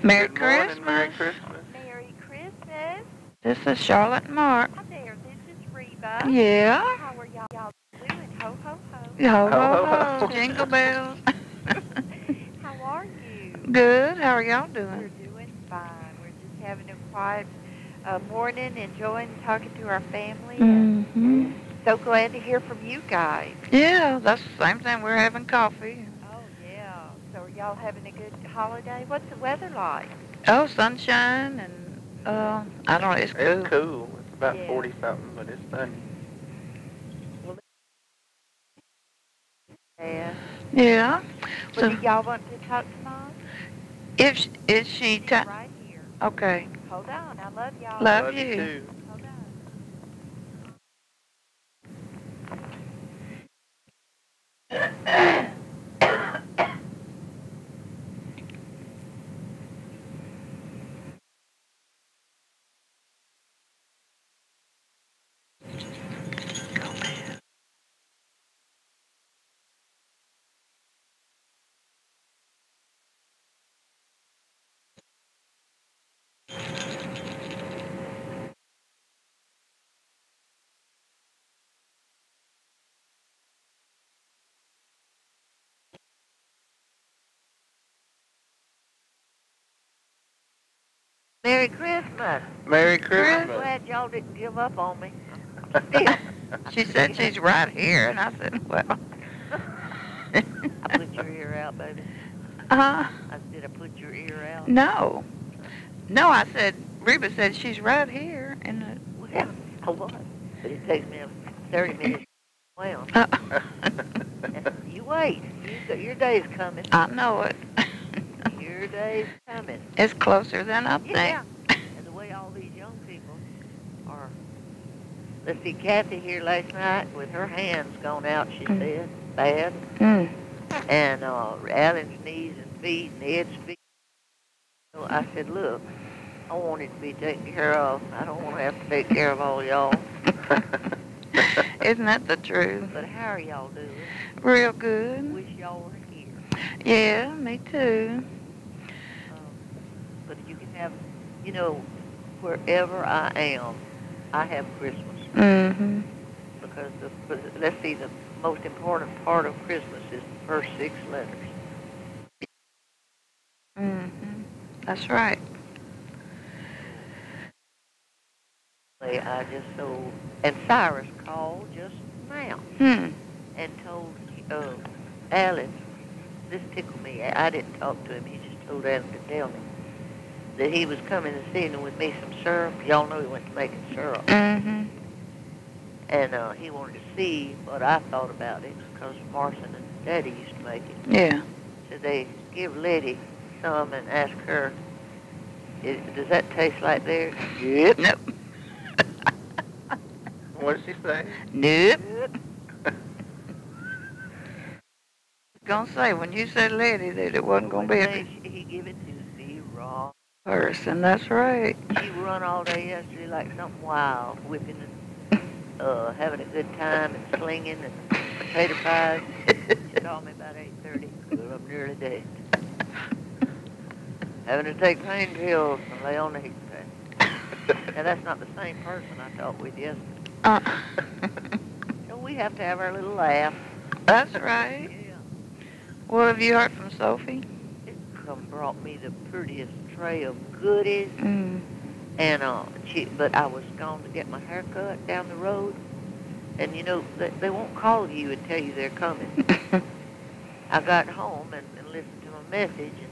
Merry Good morning, Christmas. Merry Christmas. Merry Christmas. This is Charlotte and Mark. Hi there, this is Reba. Yeah. How are y'all doing? Ho, ho, ho. Ho, ho, Ho, ho. ho. Jingle bells. How are you? Good. How are y'all We're doing? doing fine. We're just having a quiet morning, enjoying talking to our family. And Mm-hmm. so glad to hear from you guys. Yeah, that's the same thing. We're having coffee. Oh, yeah. So are y'all having a good holiday? What's the weather like? Oh, sunshine and, I don't know, it's cool. It's cool. It's about Yeah. 40 something, but it's sunny. Yeah. Yeah. So, So, do y'all want to talk to Mom? is she She's right here. okay. Hold on. I love y'all. Love you you. too. Hold on. Merry Christmas. Merry I'm Christmas. glad y'all didn't give up on me. She said she's right here, and I said, well. I put your ear out, baby. Uh, Did I put your ear out? no. No, I said, Reba said she's right here. And Well, I was. But it takes me 30 minutes. Well, you wait. Your day's coming. I know it. Your day's coming. It's closer than I think. Yeah. And the way all these young people are. Let's see, Kathy here last night with her hands gone out, she said, bad. Mm. And Alan's knees and feet and Ed's feet. So I said, look, I want it to be taken care of. I don't want to have to take care of all y'all. Isn't that the truth? But how are y'all doing? Real good. Wish y'all were here. Yeah, me too. But you can have, wherever I am, I have Christmas. Mm-hmm. Because, let's see, the most important part of Christmas is the first 6 letters. Mm-hmm. That's right. I just so, and Cyrus called just now and told Alan, this tickled me. I didn't talk to him. He just told Alan to tell me that he was coming this evening with me some syrup. Y'all know he went to making syrup. Mm-hmm. And he wanted to see what I thought about it because Morrison and Daddy used to make it. Yeah. So they give Letty some and ask her, does that taste like theirs? Yep. Nope. What did she say? Nope. Yep. Gonna say when you said lady that it wasn't gonna be a He give it to the wrong person. That's right. She run all day yesterday like something wild, whipping and having a good time and slinging and potato pies. She called me about 8:30. Well, I'm nearly dead. Having to take pain pills and lay on the heat pad. Now that's not the same person I talked with yesterday. So we have to have our little laugh. That's right. Yeah. Well, have you heard from Sophie? It brought me the prettiest tray of goodies. Mm. And but I was going to get my hair cut down the road, and they won't call you and tell you they're coming. I got home and listened to my message, and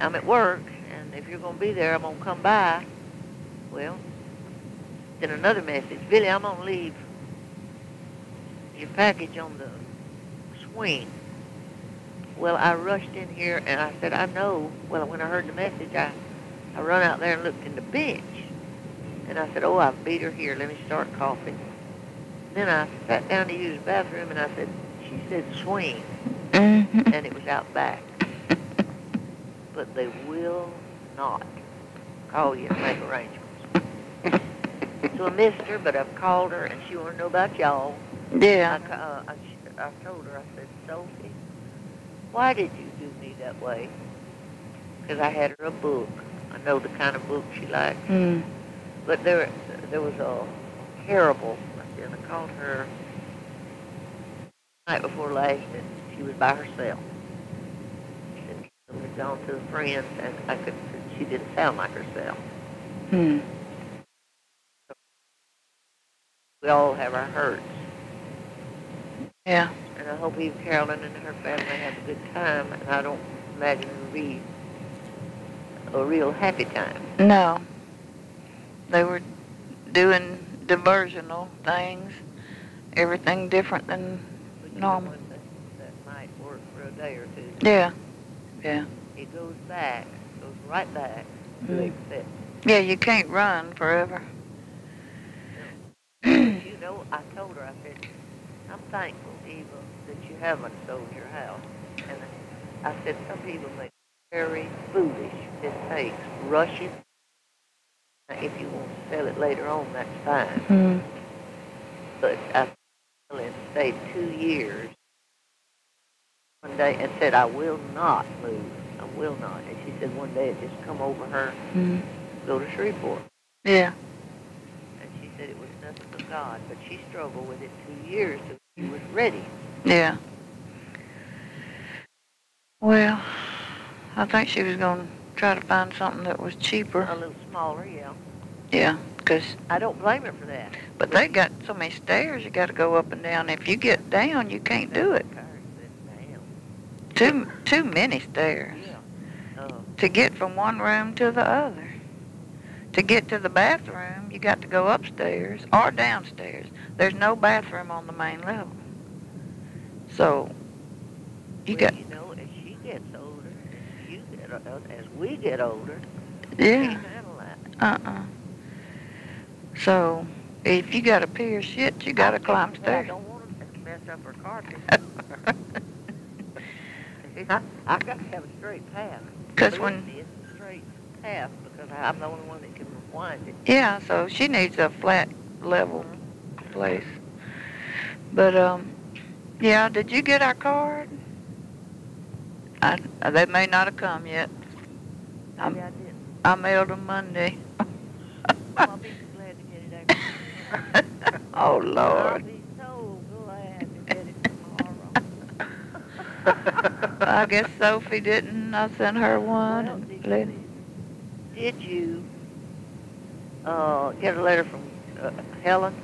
I'm at work, and if you're going to be there, I'm going to come by. Well, then another message, Billie, I'm going to leave your package on the swing. Well, I rushed in here, and I said, I know. Well, when I heard the message, I run out there and looked in the bench. And I said, I beat her here. Let me start coughing. Then I sat down to use the bathroom, and I said, she said swing. Mm-hmm. And it was out back. But they will not call you and make arrangements. So I missed her, but I've called her, and she wanted to know about y'all. Yeah. I told her, I said, Sophie, why did you do me that way? because I had her a book. I know the kind of book she liked. Mm. But there was a terrible, and I called her night before last, and she was by herself. And she had gone to a friend, and she didn't sound like herself. Hmm. We all have our hurts. Yeah. And I hope Eve Carolyn and her family have a good time, and I don't imagine it will be a real happy time. No. They were doing diversional things, everything different than But normal. You know, that might work for a day or two. Yeah. Yeah. It goes right back to accept. Yeah, you can't run forever. You know, I told her, I said, I'm thankful, Eva, that you haven't sold your house. And I said, some people make very foolish mistakes, rushing. If you want to sell it later on, that's fine. Mm. But I stayed 2 years one day and said, I will not move. I will not. And she said one day it just come over her, go to Shreveport. Yeah. And she said it was nothing but God. But she struggled with it 2 years till she was ready. Yeah. Well, I think she was going to try to find something that was cheaper. A little smaller, yeah. Yeah, because... I don't blame her for that. But they got so many stairs you got to go up and down. If you get down, you can't do it. Too many stairs. Yeah. To get from one room to the other. To get to the bathroom, you got to go upstairs or downstairs. There's no bathroom on the main level. So, you know, as she gets older, as we get older, yeah. can't handle that. So, if you got to pee or shit, you got to climb stairs. I don't want to mess up her carpet. I got to have a straight path. Because when... It's a straight path because I'm the only one that can wind it. Yeah, so she needs a flat, level place. But, yeah, did you get our card? They may not have come yet. I didn't. I mailed them Monday. I'll be glad to get it after. Oh, Lord. I'll be so glad to get it tomorrow. I guess Sophie didn't. I sent her one. Well, did you get a letter from Helen?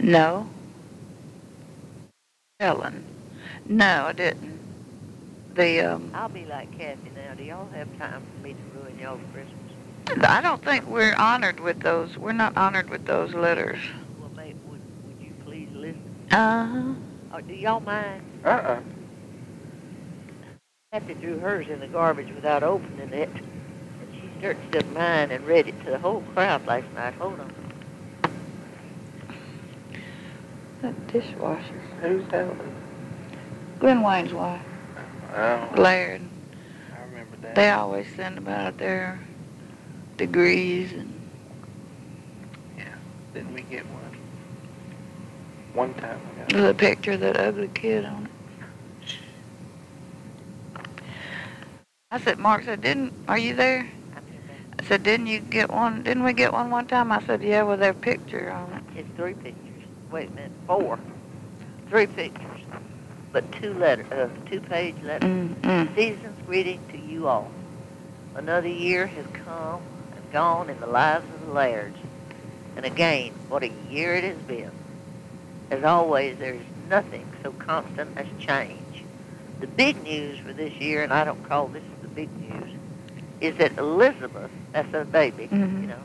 No. Helen. No, I didn't. I'll be like Kathy now. Do y'all have time for me to ruin y'all's Christmas? I don't think we're honored with those. We're not honored with those letters. Well, mate, would you please listen? Uh-huh. Or do y'all mind? Kathy threw hers in the garbage without opening it, and she searched up mine and read it to the whole crowd last night. Hold on. That dishwasher. Who's Helen? Glenn Wayne's wife. Oh, Laird. I remember that. They always send about their degrees and... Yeah. Didn't we get one? One time I got the picture of that ugly kid on it. I said, Mark said, are you there? I said, didn't you get one? Didn't we get one time? I said, yeah, with their picture on it. It's 3 pictures. Wait a minute, 4. 3 pictures. But 2 2-page letters. Season's greeting to you all. Another year has come and gone in the lives of the Lairds. And again, what a year it has been. As always, there is nothing so constant as change. The big news for this year, and I don't call this the big news, is that Elizabeth, that's her baby, you know,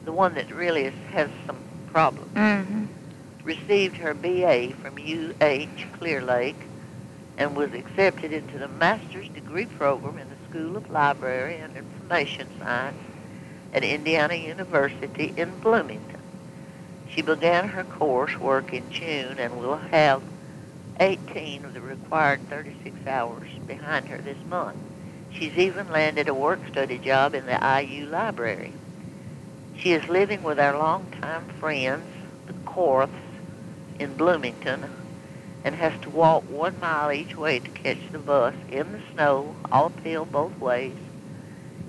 the one that really has some problems, received her BA from UH Clear Lake and was accepted into the master's degree program in the School of Library and Information Science at Indiana University in Bloomington. She began her coursework in June and will have 18 of the required 36 hours behind her this month. She's even landed a work-study job in the IU library. She is living with our longtime friends, the Korths, in Bloomington, and has to walk 1 mile each way to catch the bus in the snow, all uphill both ways.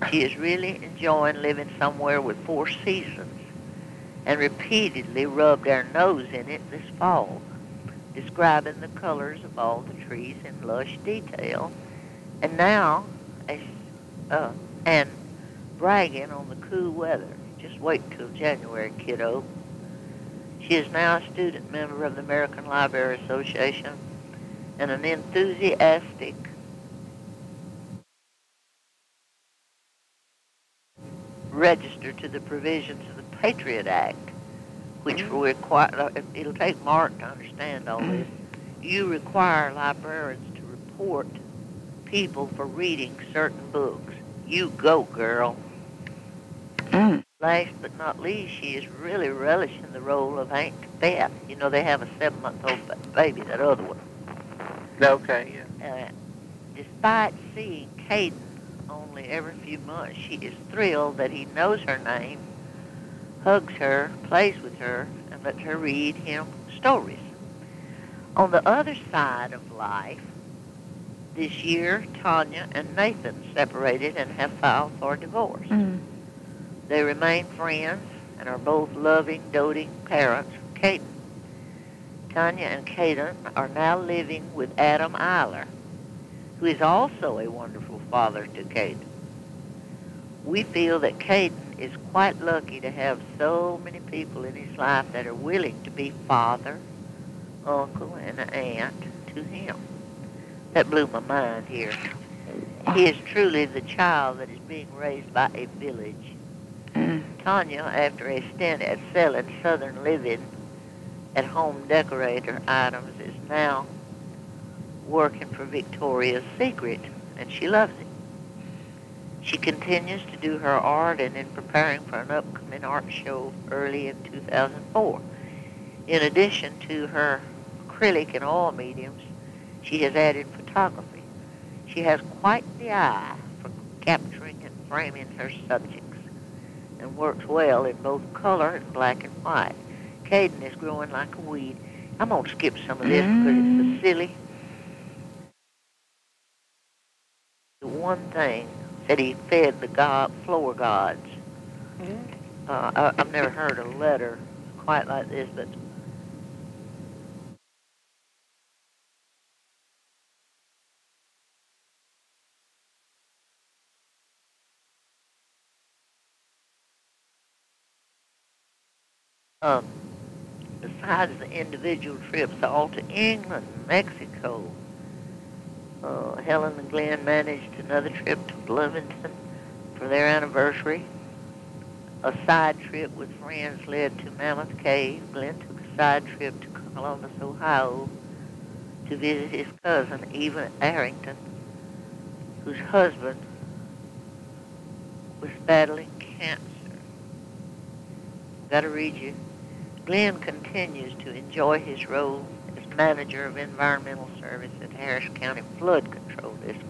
She is really enjoying living somewhere with 4 seasons and repeatedly rubbed our nose in it this fall, describing the colors of all the trees in lush detail, and now, as, uh, and bragging on the cool weather. Just wait till January, kiddo. She is now a student member of the American Library Association and an enthusiastic register to the provisions of the Patriot Act, which will require, it'll take Mark to understand all this, you require librarians to report people for reading certain books. You go, girl. Last but not least, she is really relishing the role of Aunt Beth. You know, they have a 7-month-old baby, that other one. Okay, yeah. Despite seeing Caden only every few months, she is thrilled that he knows her name, hugs her, plays with her, and lets her read him stories. On the other side of life, this year, Tanya and Nathan separated and have filed for divorce. They remain friends and are both loving, doting parents of Caden. Tanya and Caden are now living with Adam Eiler, who is also a wonderful father to Caden. We feel that Caden is quite lucky to have so many people in his life that are willing to be father, uncle, and aunt to him. That blew my mind here. He is truly the child that is being raised by a village. Tanya, after a stint at selling Southern living at home decorator items, is now working for Victoria's Secret, and she loves it. She continues to do her art and is preparing for an upcoming art show early in 2004. In addition to her acrylic and oil mediums, she has added photography. She has quite the eye for capturing and framing her subjects and works well in both color and black and white. Caden is growing like a weed. I'm going to skip some of this because it's so silly. The one thing that he fed the floor gods. I've never heard a letter quite like this, but besides the individual trips all to England, Mexico, Helen and Glenn managed another trip to Bloomington for their anniversary. A side trip with friends led to Mammoth Cave. Glenn took a side trip to Columbus, Ohio, to visit his cousin, Eva Arrington, whose husband was battling cancer. Got to read you. Glenn continues to enjoy his role as manager of environmental service at Harris County Flood Control District.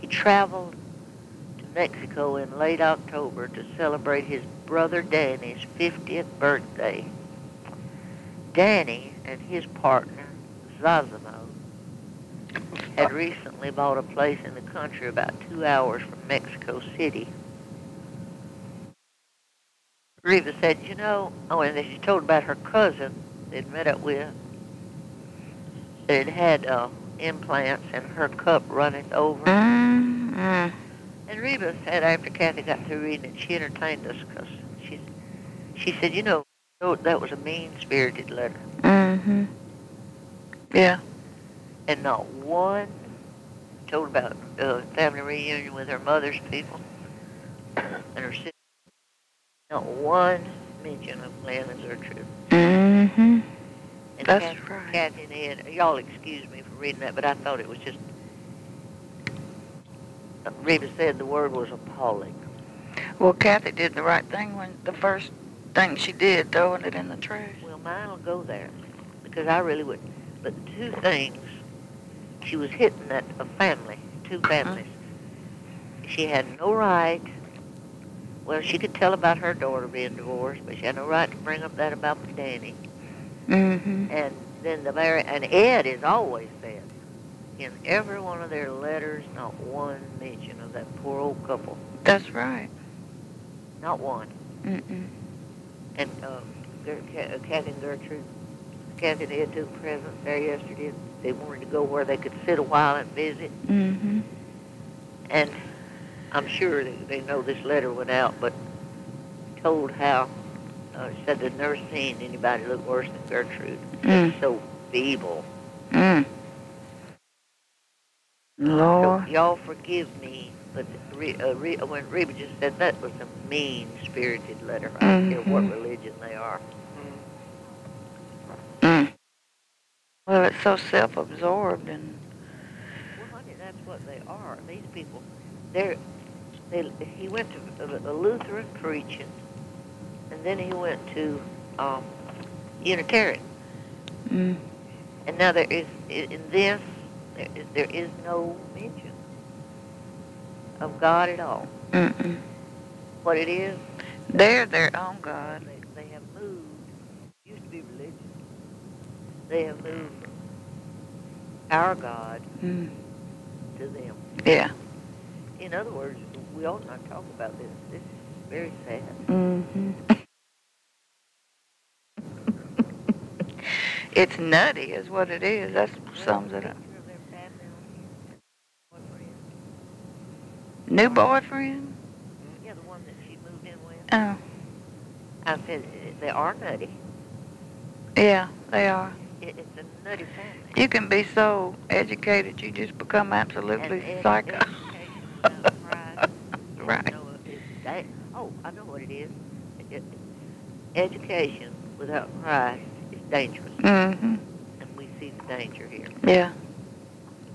He traveled to Mexico in late October to celebrate his brother Danny's 50th birthday. Danny and his partner, Zazimo, had recently bought a place in the country about 2 hours from Mexico City. Reba said, and then she told about her cousin they'd met up with. It had implants and her cup running over. And Reba said after Kathy got through reading it, she entertained us because she said, that was a mean-spirited letter. Yeah. And not one told about family reunion with her mother's people and her sister. Not one mention of Glenn and Gertrude. And That's right. Kathy and Ed, y'all excuse me for reading that, but I thought it was just, Reba said the word was appalling. Well, Kathy did the right thing when the first thing she did, throwing it in the trash. Well, mine will go there, because I really would. But the two things, she was hitting at a family, two families. She had no right. Well, she could tell about her daughter being divorced, but she had no right to bring up that about Danny. And then and Ed has always said, in every one of their letters, not one mention of that poor old couple. That's right. Not one. Mm-mm. And Kathy and Gertrude, Kathy and Ed took presents there yesterday. They wanted to go where they could sit a while and visit. Mm-hmm. And I'm sure they know this letter went out, but told how, said they'd never seen anybody look worse than Gertrude. Mm. So feeble. Mm. Lord. So y'all forgive me, but when Reba just said that was a mean-spirited letter. I don't care what religion they are. Mm. Well, it's so self-absorbed and... Well, honey, that's what they are. These people, he went to a Lutheran preaching, and then he went to Unitarian. Mm. And now there is, in this, there is no mention of God at all. Mm-mm. What it is, They're their own God. they have moved, used to be religious, they have moved from our God to them. Yeah. In other words, we ought not talk about this. This is very sad. Mm-hmm. It's nutty is what it is. That sums it up. New boyfriend? Yeah, the one that she moved in with. Oh. I said, they are nutty. Yeah, they are. It's a nutty family. You can be so educated, you just become absolutely psycho. Right. Oh, I know what it is. Education without Christ is dangerous. Mm-hmm. And we see the danger here. Yeah.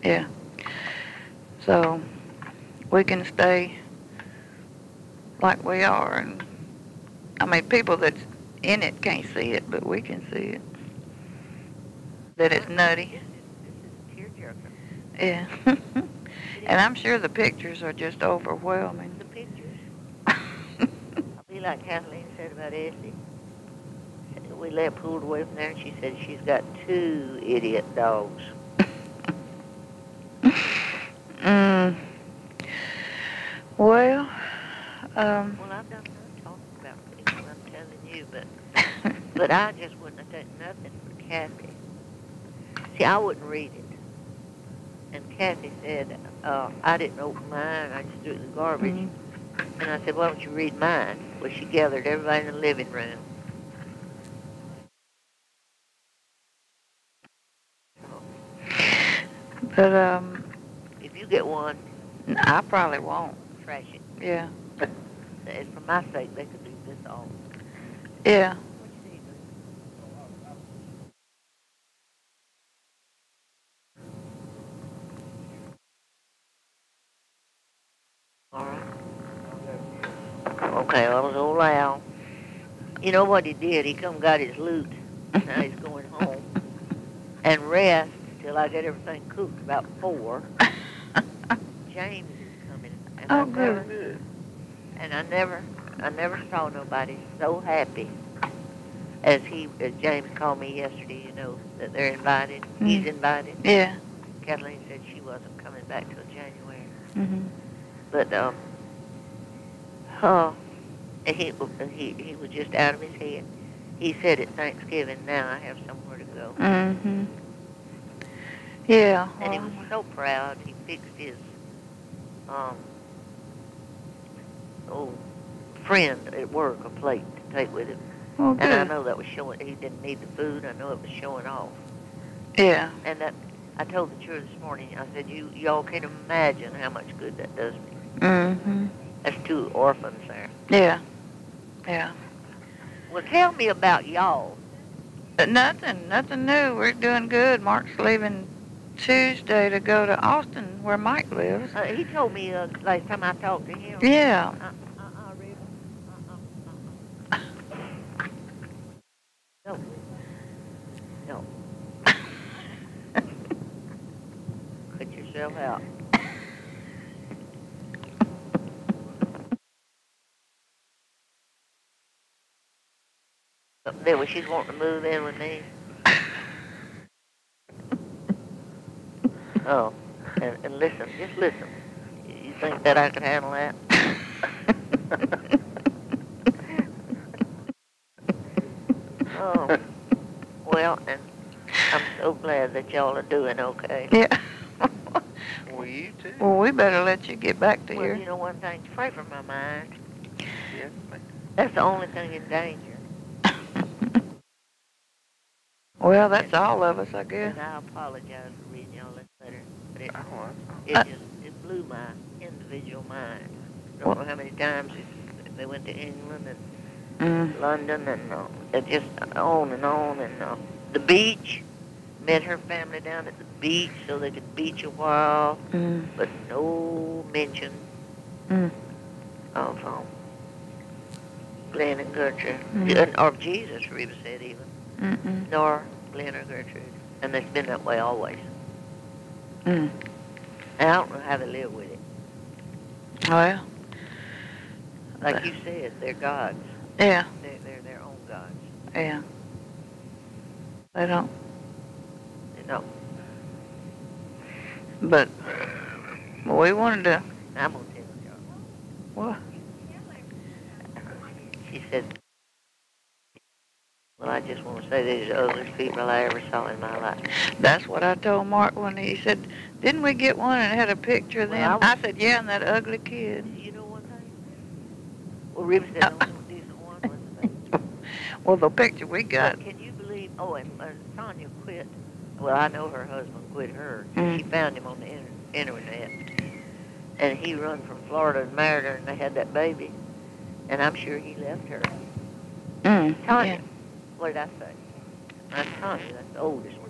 Yeah. So we can stay like we are, and I mean, people that's in it can't see it, but we can see it. That it's nutty. This is tearjerker. Yeah. And I'm sure the pictures are just overwhelming. The pictures. I'll be like Kathleen said about Essie. We pulled away from there, and she said she's got 2 idiot dogs. Mm. Well, Well, I've done enough talking about people, I'm telling you, but I just wouldn't have done nothing for Kathy. See, I wouldn't read it. And Kathy said, I didn't open mine, I just threw it in the garbage. Mm-hmm. And I said, why don't you read mine? Well, she gathered everybody in the living room. But, if you get one, I probably won't. trash it. Yeah. And for my sake, they could leave this all. Yeah. All right. Okay, well, it was old Al. You know what he did? He come got his loot. Now he's going home and rest till I get everything cooked about 4. James is coming, and Oh, good. I never saw nobody so happy as James called me yesterday. You know that they're invited. He's invited. Yeah. Kathleen said she wasn't coming back till January. Mm-hmm. But he was just out of his head. He said at Thanksgiving, now I have somewhere to go. Mm-hmm. Yeah. And he was so proud. He fixed his old friend at work a plate to take with him. Oh, good. And I know that was showing, he didn't need the food. I know it was showing off. Yeah. And that, I told the children this morning, I said, y'all can't imagine how much good that does me. Mm-hmm. That's 2 orphans there. Yeah. Yeah. Well, tell me about y'all. Nothing new. We're doing good. Mark's leaving Tuesday to go to Austin, where Mike lives. He told me last time I talked to him. Yeah. Reba. No. No. Cut yourself out. Then when she's wanting to move in with me. Oh, and listen, just listen. You think that I could handle that? that y'all are doing okay. Yeah. Well, you too. Well, we better let you get back to Well, your... you know one thing, pray for my mind. Yes, ma'am. That's the only thing in danger. Well, that's all of us, I guess. And I apologize for reading y'all that letter, but Oh, it blew my individual mind. Don't know how many times they went to England and London and it just on and on and the beach. Met her family down at the beach so they could beach a while, but no mention of Glenn and Gertrude, or Jesus, Reba said even, nor Glenn or Gertrude. And it's been that way always. And I don't know how they live with it. Well. Like you said, they're gods. Yeah. They're their own gods. Yeah. They don't. They don't. But we wanted to... I'm going to tell y'all. What? She said, well, I just want to say these are the ugliest people I ever saw in my life. That's what I told Mark when he said, didn't we get one and it had a picture of them? I said, yeah, and that ugly kid. You know one thing? Well, Reba said the only decent one was the baby. Well, the picture we got... Well, can you believe, and Sonia quit. Well, I know her husband quit her. She found him on the internet. And he run from Florida and married her, and they had that baby. And I'm sure he left her. Tanya. Yeah. What did I say? That's Tanya. That's the oldest one.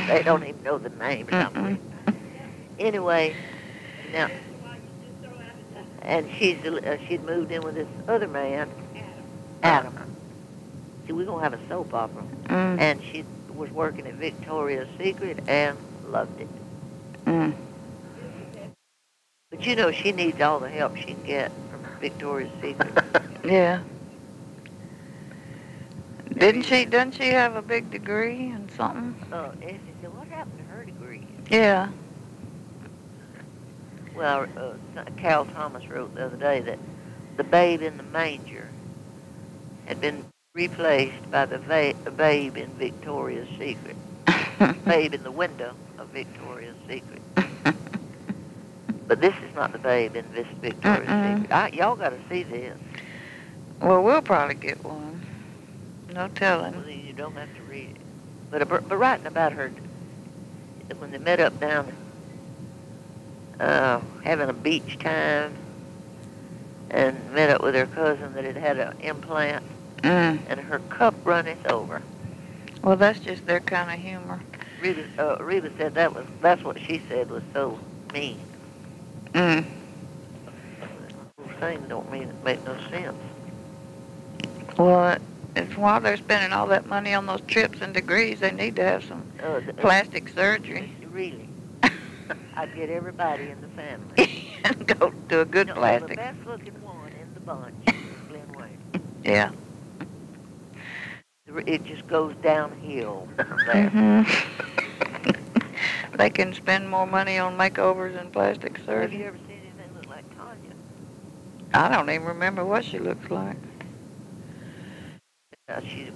They don't even know the name or something. Anyway, now, and she'd moved in with this other man, Adam. See, we're going to have a soap opera. And she was working at Victoria's Secret and loved it. But you know, she needs all the help she can get from Victoria's Secret. Yeah. Doesn't she have a big degree in something? Oh, and she said, what happened to her degree? Yeah. Well, Carol Thomas wrote the other day that the babe in the manger had been replaced by the babe in Victoria's Secret. Babe in the window of Victoria's Secret. But this is not the babe in this Victoria's Secret. Y'all got to see this. Well, we'll probably get one. No telling. Well, you don't have to read it. But writing about her, when they met up down having a beach time and met up with her cousin that had had an implant, and her cup runneth over. Well, that's just their kind of humor. Reba said that's what she said was so mean. Those things don't make no sense. Well, it's while they're spending all that money on those trips and degrees, they need to have some plastic surgery. Really. I'd get everybody in the family. And go to a good plastic. The best looking one in the bunch is Glenn Wayne. Yeah. It just goes downhill from there. They can spend more money on makeovers and plastic surgery. Have you ever seen anything look like Tanya? I don't even remember what she looks like.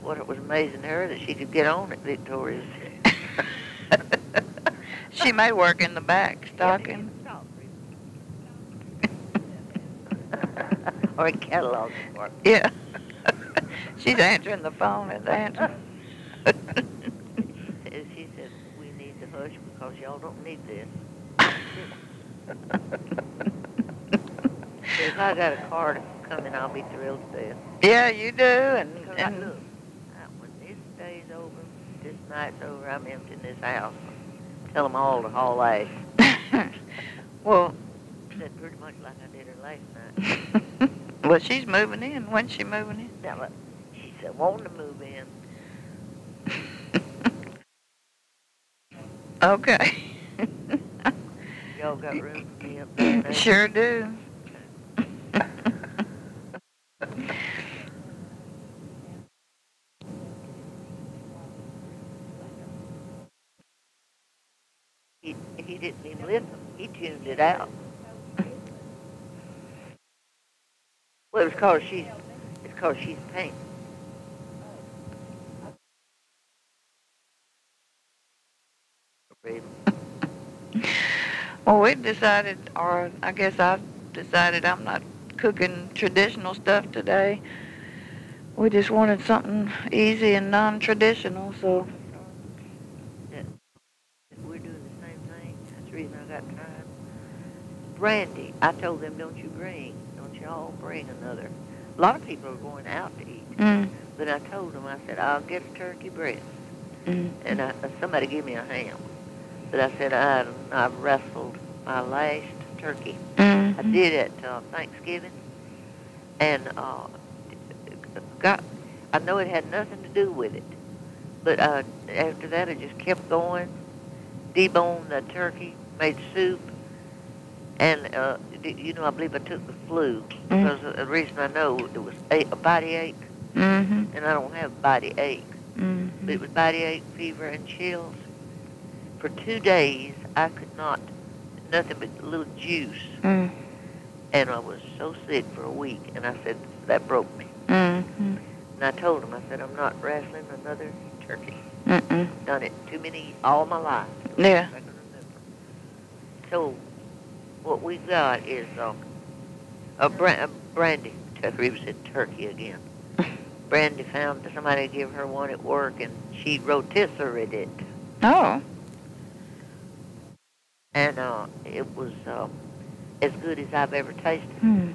What was amazing to her that she could get on at Victoria's. She may work in the back, stocking. Or in catalog work. Yeah. She's answering the phone at the answer. She said, we need to hush because y'all don't need this. If I got a card coming, I'll be thrilled to death. Yeah, you do. And look, when this day's over, this night's over, I'm emptying this house. Tell them all to haul ass. Well, said pretty much like I did her last night. Well, she's moving in. When's she moving in? Now, look, she said, wanting to move in. Okay. Y'all got room for me up there now? Sure do. He didn't even listen. He tuned it out. Well, it's because she's painting. Well, we decided, or I guess I've decided I'm not cooking traditional stuff today. We just wanted something easy and non-traditional, so. That we're doing the same thing. That's the reason I got time. Brandy, I told them, don't you all bring another. A lot of people are going out to eat. Mm. But I told them, I said, I'll get a turkey breast. Mm. And somebody give me a ham. But I said, I've wrestled my last turkey. Mm. I did it Thanksgiving. And I know it had nothing to do with it. But after that, I just kept going. Deboned the turkey, made soup. And, I believe I took the flu. Because the reason I know it was a body ache. Mm-hmm. And I don't have body ache. Mm-hmm. But it was body ache, fever, and chills. For 2 days, I could not, nothing but a little juice. Mm. And I was so sick for a week. And I said, that broke me. Mm-hmm. And I told him, I said, I'm not wrestling another turkey. Mm-mm. Done it too many all my life. Yeah. I can remember. So what we got is a brandy. Reba said turkey again. Brandy found somebody to give her one at work, and she rotisserie it. Oh. And it was as good as I've ever tasted. Hmm.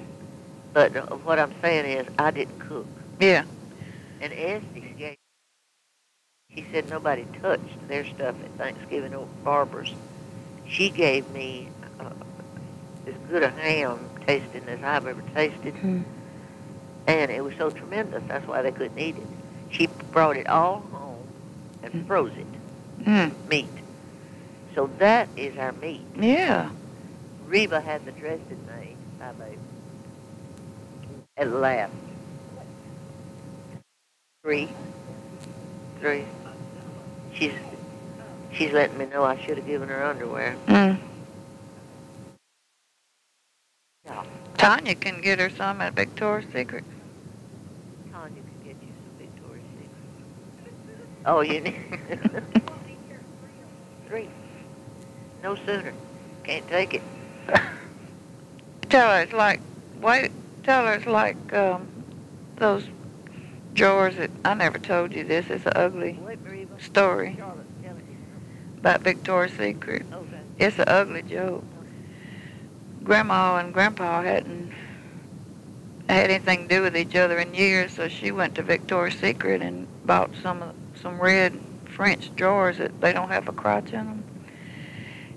But what I'm saying is, I didn't cook. Yeah. And Esty, she said nobody touched their stuff at Thanksgiving over Barbara's. She gave me as good a ham tasting as I've ever tasted. Hmm. And it was so tremendous, that's why they couldn't eat it. She brought it all home and froze it, meat. So that is our meat. Yeah. Reba had the dressing made by baby. At last. Three. She's letting me know I should have given her underwear. Mm. Yeah. Tanya can get her some at Victoria's Secret. Tanya can get you some Victoria's Secret. Oh, you need 3. No sooner. Can't take it. Tell her it's like, tell her it's like those drawers that, I never told you this, it's an ugly story Charlotte, tell it. about Victoria's Secret. Okay. It's an ugly joke. Grandma and Grandpa hadn't had anything to do with each other in years, so she went to Victoria's Secret and bought some red French drawers that they don't have a crotch in them,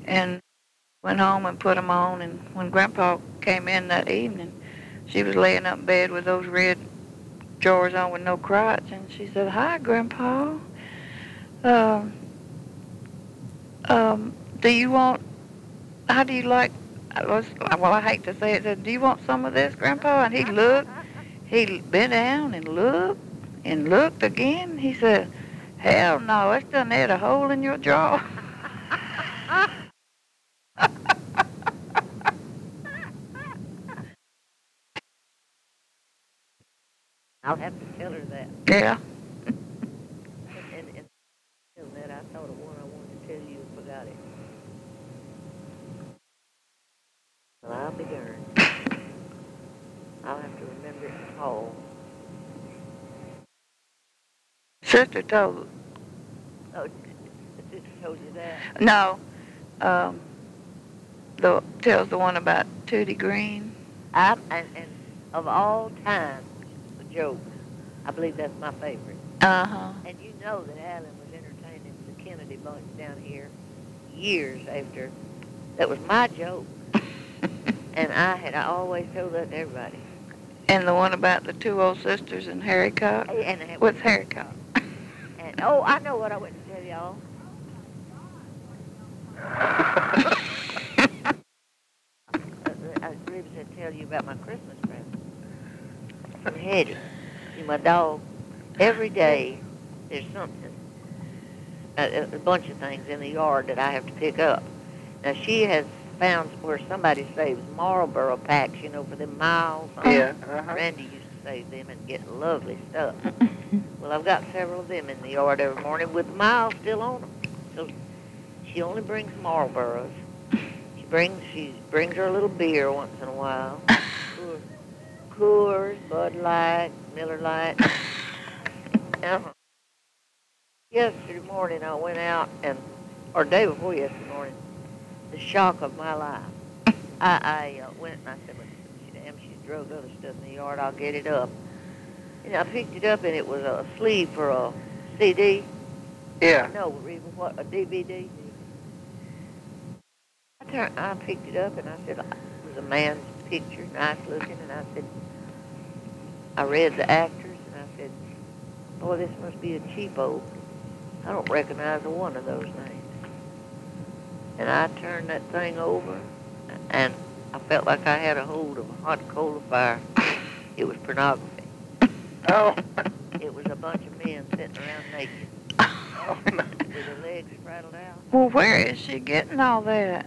and went home and put them on. And when Grandpa came in that evening, she was laying up in bed with those red drawers on with no crotch, and she said, "Hi, Grandpa. Do you want? How do you like?" Well, I hate to say it. Said, "Do you want some of this, Grandpa?" And he looked. He bent down and looked again. He said, "Hell no! It's done had a hole in your drawer." I'll have to tell her that. Yeah. And that I thought of one I wanted to tell you and forgot it. Well, I'll be darned. I'll have to remember it and call. Sister told. Oh, the sister told you that? No. Tells the one about Tootie Green. And of all time jokes, I believe that's my favorite. Uh-huh. And you know that Alan was entertaining the Kennedy bunch down here years after. That was my joke. And I always told that to everybody. And the one about the 2 old sisters and Harry Cock. What's Harry Cock? And I know what I went to tell y'all. I really said tell you about my Christmas present from Hetty. See, my dog, every day there's something, a bunch of things in the yard that I have to pick up. Now, she has found where somebody saves Marlboro packs, for them miles. Yeah. Randy used to save them and get lovely stuff. Well, I've got several of them in the yard every morning with miles still on them. So she only brings Marlboros. She she brings her a little beer once in a while. Coors, Bud Light, Miller Light. Yesterday morning I went out or day before yesterday morning, the shock of my life. I went and I said, well, damn, she's drugged other stuff in the yard. I'll get it up. And I picked it up and it was a sleeve for a CD. Yeah. No, Reba, what, a DVD? I picked it up and I said, it was a man's picture, nice looking, and I said, I read the actors and I said, boy, this must be a cheapo. I don't recognize one of those names. And I turned that thing over and I felt like I had a hold of a hot coal of fire. It was pornography. Oh. It was a bunch of men sitting around naked. Oh, no. With their legs spraddled out. Well, where is she getting all that?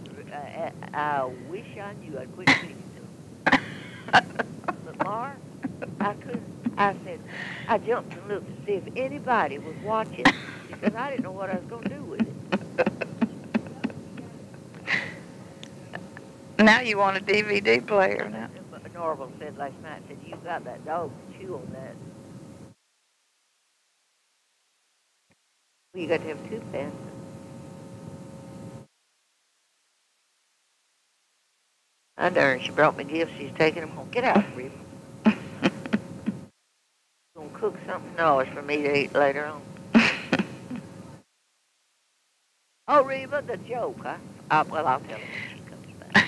I wish I knew. I'd quit speaking to them. But, Mark, I couldn't. I said, I jumped and looked to see if anybody was watching because I didn't know what I was going to do with it. Now you want a DVD player now. Norval said last night, said, you got that dog to chew on that. Well, you got to have two pens. I darn, she brought me gifts. She's taking them home. Get out, Reba. Gonna cook something nice for me to eat later on. Oh, Reba, the joke, huh? Well, I'll tell her when she comes back.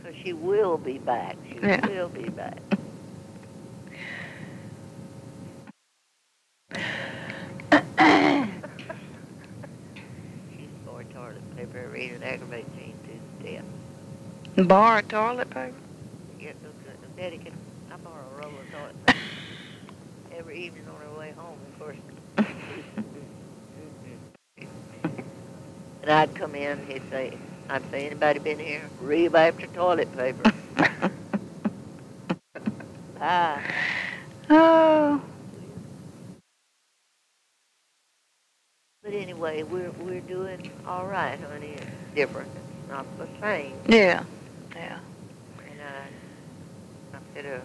Because she will be back. She will be back. She's for toilet paper. Read it aggravates me to death. Borrow toilet paper? Yeah, Daddy can. I borrow a roll of toilet paper every evening on her way home, of course. And I'd come in, I'd say, anybody been here? Reba after toilet paper. Ah. Oh. But anyway, we're doing all right, honey. It's different. It's not the same. Yeah. Yeah. And I said,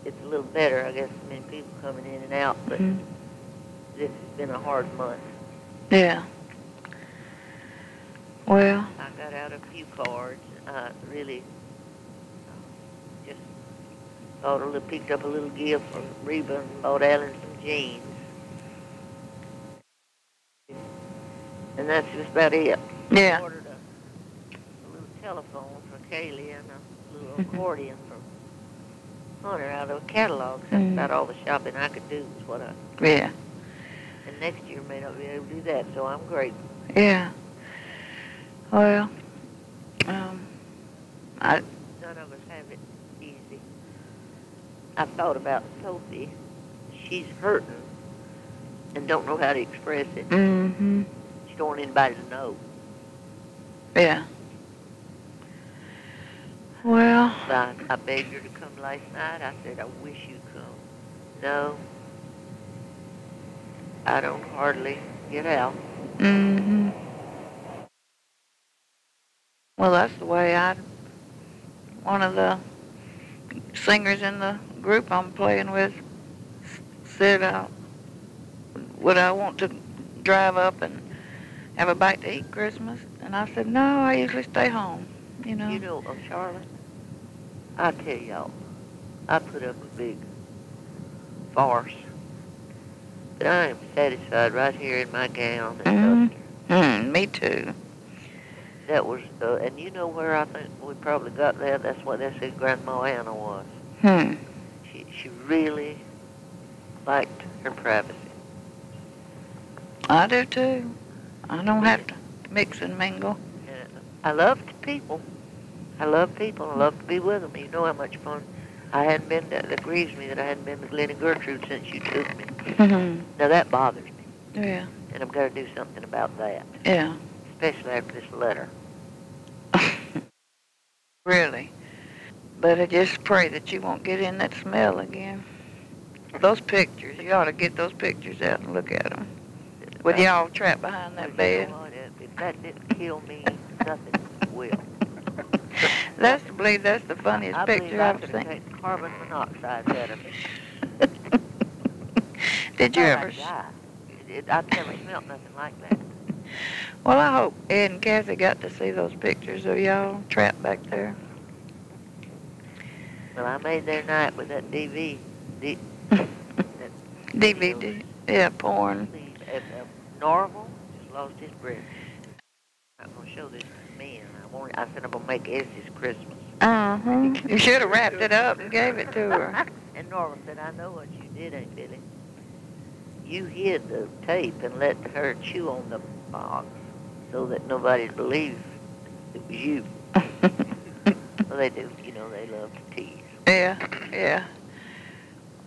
it's a little better, I guess. Many people coming in and out, but this has been a hard month. Yeah. Well. I got out a few cards. I really just picked up a little gift from Reba and bought Alan some jeans. And that's just about it. Yeah. I ordered a little telephone for Kaylee and a little accordion for Hunter out of a catalog. That's about all the shopping I could do is what I... Yeah. And next year may not be able to do that, so I'm grateful. Yeah. Well, None of us have it easy. I thought about Sophie. She's hurting and don't know how to express it. Mm-hmm. She don't want anybody to know. Yeah. Well. I begged her to come last night. I said, I wish you'd come. No. I don't hardly get out. Mm-hmm. Well, that's the way one of the singers in the group I'm playing with said, would I want to drive up and have a bite to eat Christmas? And I said, no, I usually stay home, you know. You know, Charlotte, I tell y'all, I put up a big farce. But I am satisfied right here in my gown and duster. Me too. That was, and you know where I think we probably got that? That's what they said Grandma Anna was. She really liked her privacy. I do too. I don't have to mix and mingle. And I loved people. I love people. I love to be with them. You know how much fun I hadn't been. That grieves me that I hadn't been with Glenn and Gertrude since you took me. Now that bothers me. Yeah. And I've got to do something about that. Yeah. Especially after this letter. Really. But I just pray that you won't get in that smell again. Those pictures, you ought to get those pictures out and look at them. With y'all trapped behind that bed. If that didn't kill me, nothing will. That's to believe that's the funniest I believe picture I I've could have seen. taken carbon monoxide out of it. Did you I ever? thought I'd die. I've never smelt nothing like that. Well, I hope Ed and Kathy got to see those pictures of y'all trapped back there. Well, I made their night with that that DVD. Yeah, porn. Norval just lost his breath. I'm going to show this to me, and I said I'm going to make Essie's Christmas. Uh-huh. You should have wrapped it up and gave it to her. And Norval said, I know what you did, Aunt Billie. You hid the tape and let her chew on the box so that nobody'd believe it was you. Well, they do. You know, they love to tease. Yeah.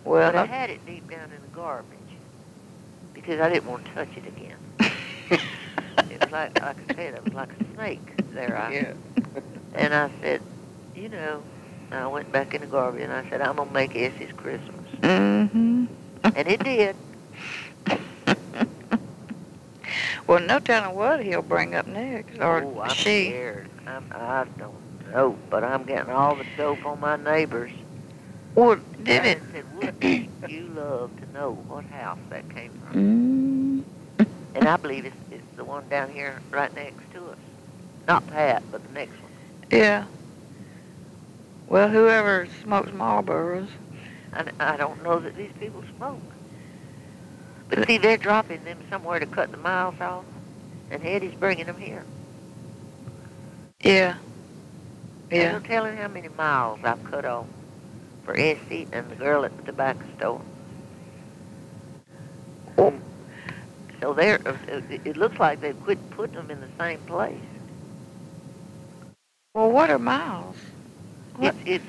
Well, But I had it deep down in the garbage because I didn't want to touch it again. It was like I said, it was like a snake there. Yeah. And I said, you know, I went back in the garbage and I said, I'm going to make Essie's Christmas. Mm-hmm. And it did. Well, no telling what he'll bring up next, or I'm she. scared. I don't know, but I'm getting all the dope on my neighbors. Well, did it? Said, wouldn't you love to know what house that came from? Mm. And I believe it's the one down here right next to us. Not Pat, but the next one. Yeah. Well, whoever smokes Marlboros. I don't know that these people smoke. But see, they're dropping them somewhere to cut the miles off, and Eddie's bringing them here. Yeah. There's no telling how many miles I've cut off for Essie and the girl at the tobacco store. Oh. So it looks like they've quit putting them in the same place. Well, what are miles? What? It's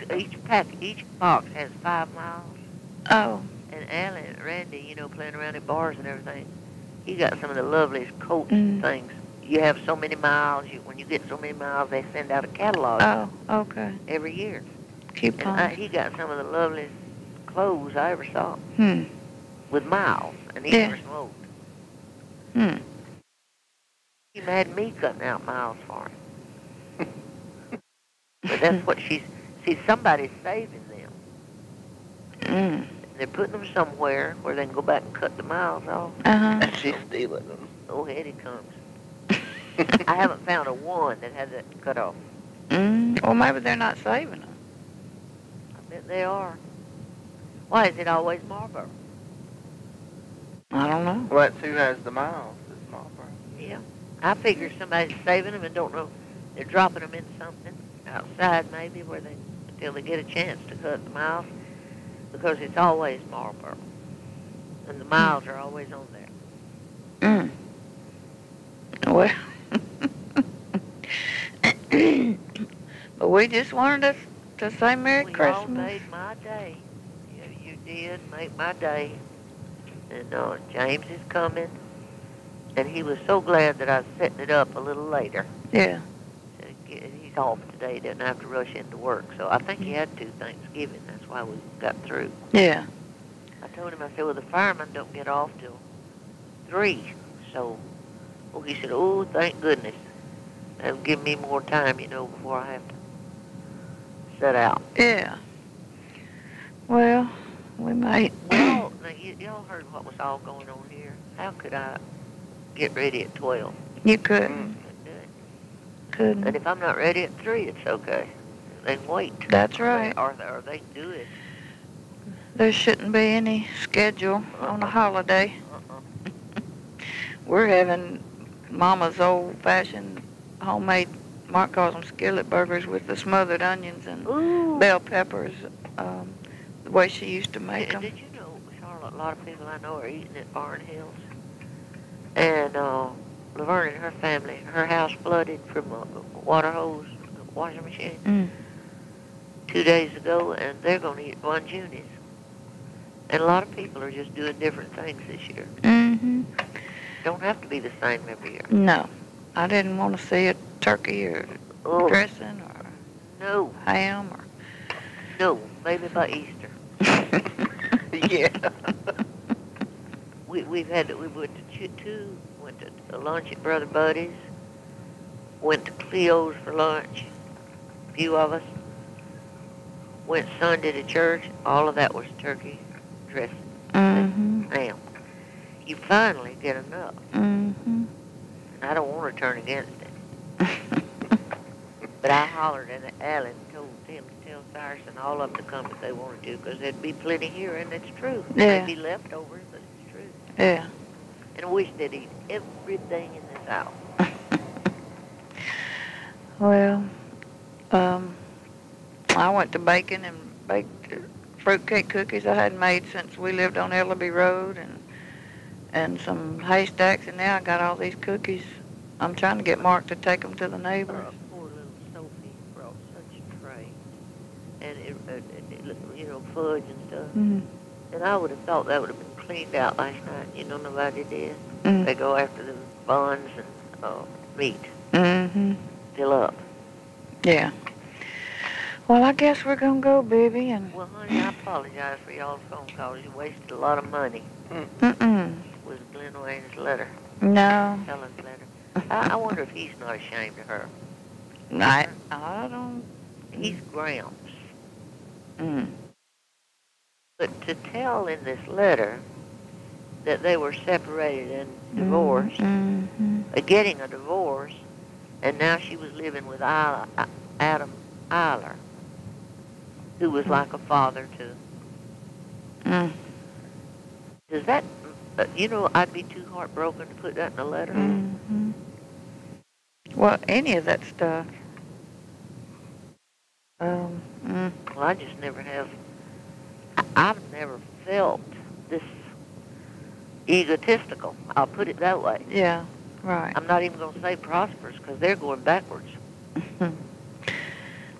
each box has 5 miles. Oh. And Alan and Randy, you know, playing around at bars and everything, he got some of the loveliest coats and things. You have so many miles. When you get so many miles, they send out a catalog. Oh, okay. Every year. Keep on. And he got some of the loveliest clothes I ever saw. With miles, and he never smoked. He had me cutting out miles for him. But that's what see, somebody's saving them. They're putting them somewhere where they can go back and cut the miles off. And she's stealing them. Oh, here he comes. I haven't found a one that has it cut off. Well, maybe they're not saving them. I bet they are. Why is it always Marlboro? I don't know. Well, that's who has the miles. It's Marlboro. Yeah. I figure somebody's saving them and don't know. They're dropping them in something outside maybe until they get a chance to cut the miles. Because it's always Marlboro. And the miles are always on there. Well, but we just wanted to say Merry Christmas. You all made my day. You did make my day. And James is coming. And he was so glad that I was setting it up a little later. Yeah. He's off today. He doesn't have to rush into work. So I think he had 2 Thanksgiving. That's why we got through. Yeah. I told him, I said, well, the firemen don't get off till 3. So, he said, oh, thank goodness. That'll give me more time, before I have to set out. Yeah. Well, we might. Well, now, y'all heard what was all going on here. How could I get ready at 12? You couldn't. Couldn't. And if I'm not ready at 3, it's okay. They can wait. That's right. Or they can do it. There shouldn't be any schedule on a holiday. We're having Mama's old-fashioned homemade, Mark calls them skillet burgers with the smothered onions and bell peppers, the way she used to make them. Did you know, Charlotte, a lot of people I know are eating at Barn Hills? And Laverne and her family, her house flooded from a water hose, washing machine, 2 days ago, and they're going to eat one Juni's. And a lot of people are just doing different things this year. Don't have to be the same every year. No. I didn't want to see a turkey or dressing or ham or... No, maybe by Easter. Yeah. We went to lunch at Brother Buddy's, Went to Cleo's for lunch. A few of us. Went Sunday to church. All of that was turkey dressing. Mm-hmm. Now, you finally get enough. Mm-hmm. And I don't want to turn against it. But I hollered at Alan and told them to tell Cyrus and all of them to come if they wanted to, because there'd be plenty here, and it's true. Yeah. There'd be leftovers, but it's true. Yeah. And I wish they'd eat everything in this house. Well, I went to baking and baked fruitcake cookies I hadn't made since we lived on Ellaby Road, and some haystacks, and now I got all these cookies. I'm trying to get Mark to take them to the neighbors. Poor little Sophie brought such a tray, and it you know, fudge and stuff. Mm-hmm. And I would have thought that would have been cleaned out last night. You know, nobody did. Mm-hmm. They go after the buns and meat. Mm-hmm. Fill up. Yeah. Well, I guess we're going to go, Bibbie, and... Well, honey, I apologize for y'all's phone calls. You wasted a lot of money Mm-mm. with Glenn Wayne's letter, No. Helen's letter. I wonder if he's not ashamed of her. I don't... He's Gramps. Mm. But to tell in this letter that they were separated and divorced, Mm-hmm. getting a divorce, and now she was living with Adam Eiler, who was like a father to... Mm. Does that... you know, I'd be too heartbroken to put that in a letter. Mm-hmm. Well, any of that stuff. Well, I just never have... I've never felt this egotistical. I'll put it that way. Yeah, right. I'm not even going to say prosperous, because they're going backwards.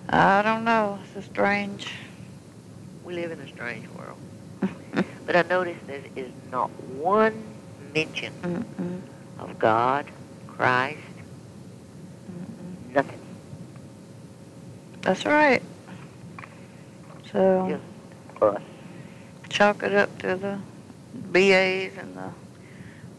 I don't know. It's a strange... We live in a strange world. But I noticed there is not one mention of God, Christ, nothing. That's right. So, Just us. chalk it up to the BAs and the...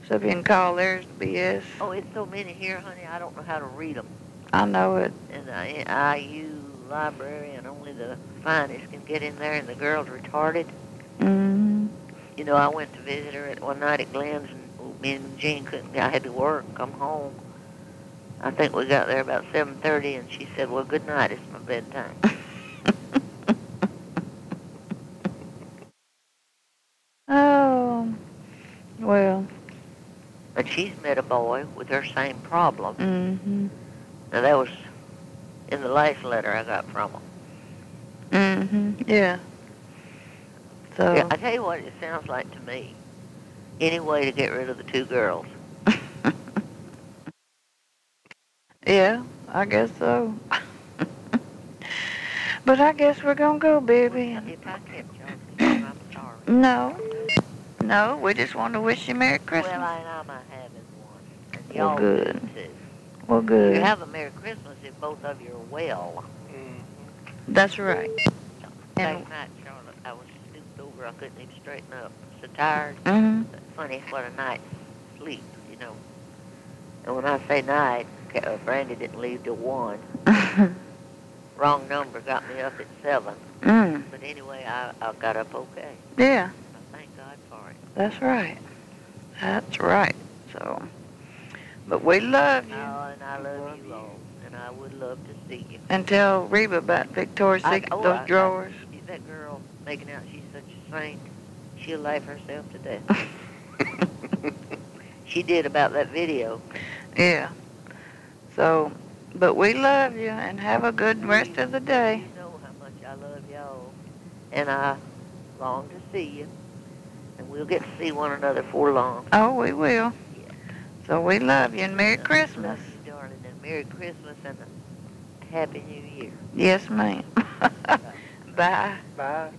So if you can call theirs the BS. Oh, it's so many here, honey, I don't know how to read them. I know it. And the IU library, and only the finest can get in there, and the girl's retarded. Mm-hmm. You know, I went to visit her one night at Glenn's, and me and Jean couldn't, I had to work, come home. I think we got there about 7:30, and she said, well, good night, it's my bedtime. Oh, well. But she's met a boy with her same problem. Mm-hmm. Now, that was in the last letter I got from him. Mm-hmm. Yeah. So. Yeah, I tell you what it sounds like to me. Any way to get rid of the two girls. Yeah, I guess so. But I guess we're going to go, Bibbie. If I kept y'all, I'm sorry. No, we just want to wish you Merry Christmas. Well, I'm having one. And Well, y'all good. do too. Well, good. You have a Merry Christmas if both of you are well. That's right. And, Last night, Charlotte, I was stooped over. I couldn't even straighten up. So tired. mm-hmm. Funny what a night's sleep, you know. And when I say night, Brandy didn't leave till 1. Wrong number got me up at 7. Mm. But anyway, I got up okay. Yeah, I thank God for it. that's right. That's right. So, but we love you. Oh, and I love you all. And I would love to see you. And tell Reba about Victoria's Secret, those drawers. That girl making out she's such a saint, she'll laugh herself to death. She did about that video. Yeah. So, but we love you and have a good rest of the day. You know how much I love y'all. And I long to see you. And we'll get to see one another for long. Oh, we will. Yeah. So we love you and Merry Christmas. Love you, darling, and Merry Christmas and a Happy New Year. Yes, ma'am. Bye. Bye.